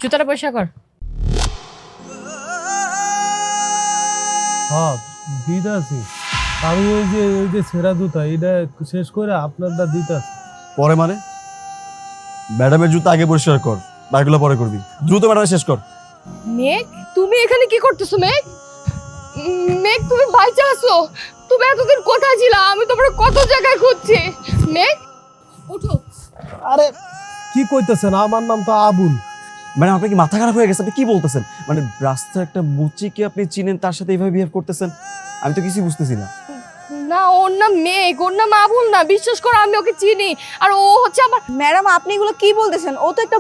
জুতাটা পরিষ্কার কর। হ্যাঁ দিতে আছি। আমি ওই যে সেরা জুতা এটা শেষ করে আপনারটা দিতে আছি। পরে মানে ম্যাডামের জুতা আগে পরিষ্কার কর, বাকিগুলো পরে করবি। দ্রুত ম্যাডাম শেষ কর। মেঘ, তুমি এখানে কি করতেছো মেঘ? মেঘ, তুমি বাইচা আছো? তুমি এতদিন কোথায় ছিলা? আমি তোমার কত জায়গায় খুঁজছি। মেঘ, ওঠো। আরে কি কইতেছেন? আমার নাম তো আবুল। ম্যাডাম আপনার কি মাথা খারাপ হয়ে গেছে? আপনি কি বলতেছেন? মানে রাস্তায় একটা মুচিকে আপনি চিনেন, তার সাথে এইভাবে বিহেভ করতেছেন? আমি তো কিছুই বুঝতেছি না। না, ওর নাম মেঘ, ওর নাম আবুল না। বিশ্বাস করো, আমি ওকে চিনি। আর ও হচ্ছে আমার। ম্যাডাম আপনি এগুলো কি বলতেছেন? ও তো একটা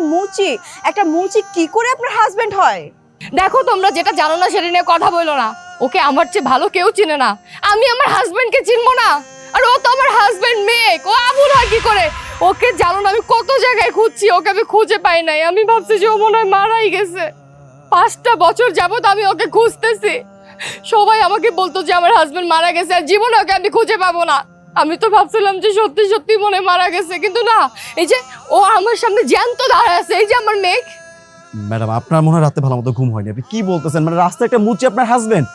মুচি কি করে আপনার হাজবেন্ড হয়? দেখো, তোমরা যেটা জানো না সেটা নিয়ে কথা বলো না। ওকে আমার চেয়ে ভালো কেউ চিনে না। আমি আমার হাজবেন্ডকে চিনবো না? আর ও তো আমার হাজবেন্ড মেঘ, ও আবুল হয় কি করে? ওকে জানো না আমি কত জায়গায় খুঁজছি, ওকে আমি খুঁজে পাই নাই। আমি ভাবছি যে ও মনে হয় মারাই গেছে। 5টা বছর যাবত আমি ওকে খুঁজতেছি। সবাই আমাকে বলতো যে আমার হাজবেন্ড মারা গেছে, আর জীবনে ওকে আমি খুঁজে পাবো না। আমি তো ভাবছিলাম যে সত্যি সত্যি মনে হয় মারা গেছে, কিন্তু না। এই যে ও আমার সামনে জ্যান্ত দাঁড়ায় আছে, এই যে আমার মেঘ। ম্যাডাম আপনার মনে হয় রাতে ভালো মতো ঘুম হয়নি। আপনি কি বলতেছেন? মানে রাস্তায় একটা মুচি আপনার হাজবেন্ড?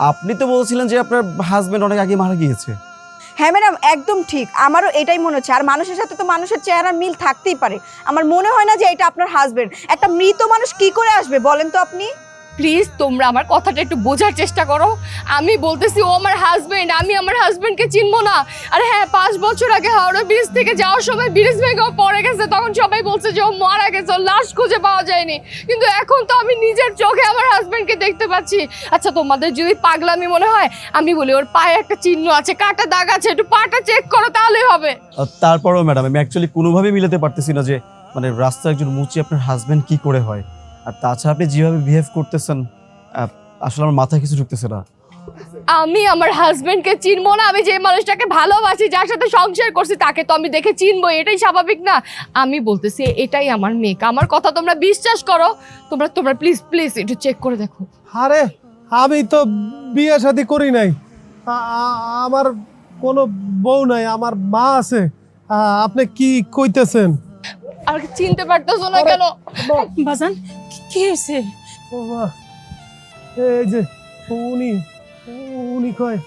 আপনি তো বলছিলেন যে আপনার হাজবেন্ড অনেক আগে মারা গিয়েছে। হ্যাঁ ম্যাডাম একদম ঠিক, আমারও এটাই মনে হচ্ছে। আর মানুষের সাথে তো মানুষের চেহারার মিল থাকতেই পারে। আমার মনে হয় না যে এটা আপনার হাজবেন্ড। একটা মৃত মানুষ কি করে আসবে বলেন তো আপনি? প্লিজ তোমরা আমার কথাটা একটু বোঝার চেষ্টা করো। আমি বলতেছি ও আমার হাজবেন্ড, আমি আমার হাজবেন্ডকে চিনবো না? আর হ্যাঁ, 5 বছর আগে হাওড়া ব্রিজ থেকে যাওয়ার সময় ব্রিজ ভেঙে ও পড়ে গেছে, তখন সবাই বলছে যে ও মারা গেছে, ওর লাশ খুঁজে পাওয়া যায়নি। কিন্তু এখন তো আমি নিজের চোখে আমার হাজবেন্ডকে দেখতে পাচ্ছি। আচ্ছা, তোমাদের যদি পাগলামি মনে হয়, আমি বলি ওর পায়ে একটা চিহ্ন আছে, কাটা দাগ আছে, একটু পাটা চেক করো, তাহলেই হবে। তারপরেও ম্যাডাম আমি অ্যাকচুয়ালি কোনোভাবেই মিলাতে পারতেছি না যে মানে রাস্তায় একজন মুচি আপনার হাজবেন্ড কি করে হয়। আর তাছাড়া আপনি যেভাবে বিহেভ করতেছেন আসলে আমার মাথায় কিছু ঢুকতেছে না। আমি আমার হাজবেন্ডকে চিনবো না? আমি যে মানুষটাকে ভালোবাসি, যার সাথে সংসার করছি, তাকে তো আমি দেখে চিনবো, এটাই স্বাভাবিক না? আমি বলতেছি এটাই আমার মেক, আমার কথা তোমরা বিশ্বাস করো। তোমরা প্লিজ প্লিজ একটু চেক করে দেখো। আরে আমি তো বিয়ে শাদী করি নাই। আমার কোনো বউ নাই, আমার মা আছে। আপনি কি কইতেছেন? আর চিনতে পারতেছো না কেন? বাজান কি হয়েছে? ও মা, এই যে উনি উনি কয়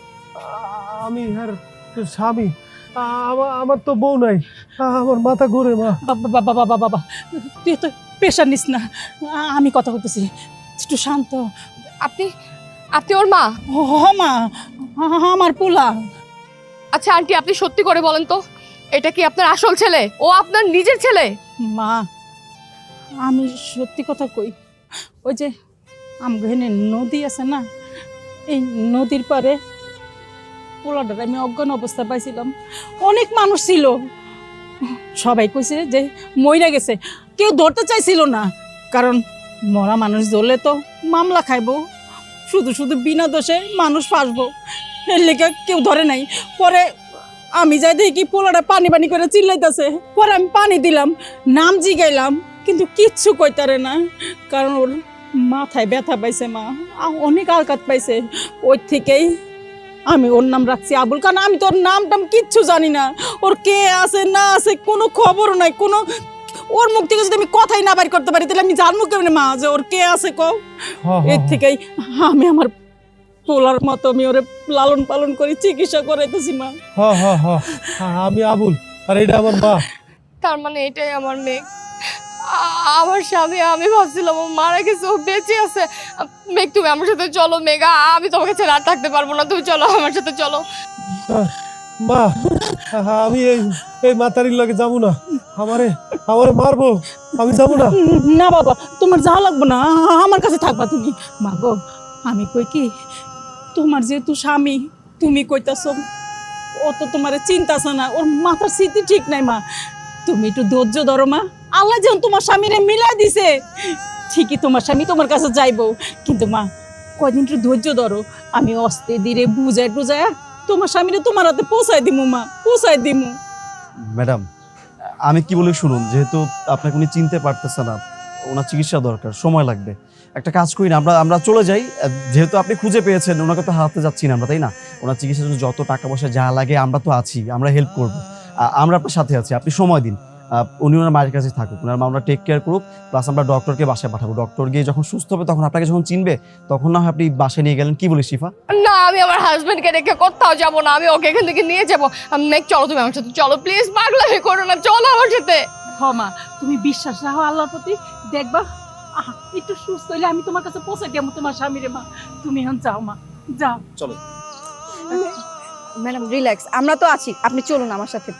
আমি আর স্বামী। আমার তো বউ নাই। আমার মাথা ঘুরে মা। বাবা বাবা বাবা বাবা, তুই তো প্রেশার নিস না, আমি কথা বলতেছি, একটু শান্ত। আপনি আপনি ওর মা? মা, আমার পোলা। আচ্ছা আন্টি, আপনি সত্যি করে বলেন তো, এটা কি আপনার আসল ছেলে? ও আপনার নিজের ছেলে? মা, আমি সত্যি কথা কই, ওই যে আমগেনে নদী আছে না, এই নদীর পারে পোলাটার আমি অজ্ঞান অবস্থা পাইছিলাম। অনেক মানুষ ছিল, সবাই কইছে যে মইরা গেছে। কেউ ধরতে চাইছিল না, কারণ মরা মানুষ ধরলে তো মামলা খাইবো, শুধু শুধু বিনা দোষে মানুষ ফাঁসবো, এর লেগে কেউ ধরে নাই। পরে আমি যাই দেখি পোলাটা পানি পানি করে চিল্লাইতেছে। পরে আমি পানি দিলাম, নাম জিগাইলাম, কিন্তু কিচ্ছু কইতারে না, কারণ ওর মাথায় ব্যথা পাইছে, মা অনেক আঘাত পাইছে। ওই থেকেই আমি ওর নাম রাখছি আবুল। কারণ আমি তোর নাম টাম কিচ্ছু জানি না, ওর কে আছে না আছে কোনো খবরও নাই। কোনো ওর মুখ থেকে যদি আমি কথাই না বাড়ি করতে পারি, তাহলে আমি জানবো কেমনে মা যে ওর কে আছে কও? এর থেকেই আমি আমার পোলার মতো আমি ওরে লালন পালন করি, চিকিৎসা করাইতেছি মা। আমি আবুল, আর এটা আমার মা। তার মানে এটাই আমার মেঘ, আমার স্বামী। আমি ভাবছিলাম ও মারা গেছে, ও বেঁচে আছে। মেঘ, তুমি আমার সাথে চলো। মেঘ, আমি তোমাকে ছেড়ে আর থাকতে পারবো না, তুমি চলো আমার সাথে চলো। মা, আমি এই মাতারির লাগে যাবো না। আমারে মারবো, আমি যাবো না। না বাবা, তোমার যাওয়া লাগবে না, আমার কাছে থাকবা তুমি। মা গো, আমি কই কি, তোমার যেহেতু স্বামী, তুমি কইতাছো, ও তো তোমার চিন্তাছে না, ওর মাথার স্মৃতি ঠিক নাই মা। তুমি একটু ধৈর্য ধরো মা, আল্লাহ যেন তোমার স্বামীরে মিলাই দিছে, ঠিকই তোমার স্বামী তোমার কাছে যাইবো। কিন্তু মা, কয়দিন একটু ধৈর্য ধরো, আমি অস্তে ধীরে বুঝাই টুজায় তোমার স্বামীরে তোমার হাতে পৌঁছাই দিমু মা, পৌঁছাই দিমু। ম্যাডাম আমি কি বলি শুনুন, যেহেতু আপনাকে উনি চিনতে পারতেছে না, ওনার চিকিৎসা দরকার, সময় লাগবে। একটা কাজ করি না, আমরা চলে যাই। যেহেতু আপনি খুঁজে পেয়েছেন, ওনাকে তো হারাতে যাচ্ছি না আমরা, তাই না? ওনার চিকিৎসার জন্য যত টাকা পয়সা যা লাগে আমরা তো আছি, আমরা হেল্প করব। আমরা আপনার সাথে আছি, আপনি সময় দিন। উনি ওনার মায়ের কাছে থাকুক, ওনার মা আমরা টেক কেয়ার করুক, প্লাস আমরা ডক্টরকে বাসায় পাঠাবো। ডক্টর গিয়ে যখন সুস্থ হবে তখন আপনাকে যখন চিনবে তখন না হয় আপনি বাসায় নিয়ে গেলেন। কি বলিস শিফা? না, আমি আমার হাজবেন্ডকে রেখে কোথাও যাবো না, আমি ওকে এখান থেকে নিয়ে যাবো। মেঘ চলো, তুমি আমার সাথে চলো প্লিজ, পাগলামি করো না, চলো আমার সাথে। হ মা, তুমি বিশ্বাস রাখো আল্লাহর প্রতি, দেখবা একটু সুস্থ হইলে আমি তোমার কাছে পৌঁছে দেবো তোমার স্বামীরে। মা তুমি এখন যাও, মা যাও। চলো। ম্যাডাম রিল্যাক্স, আমরা তো আছি, আপনি চলুন আমার সাথে।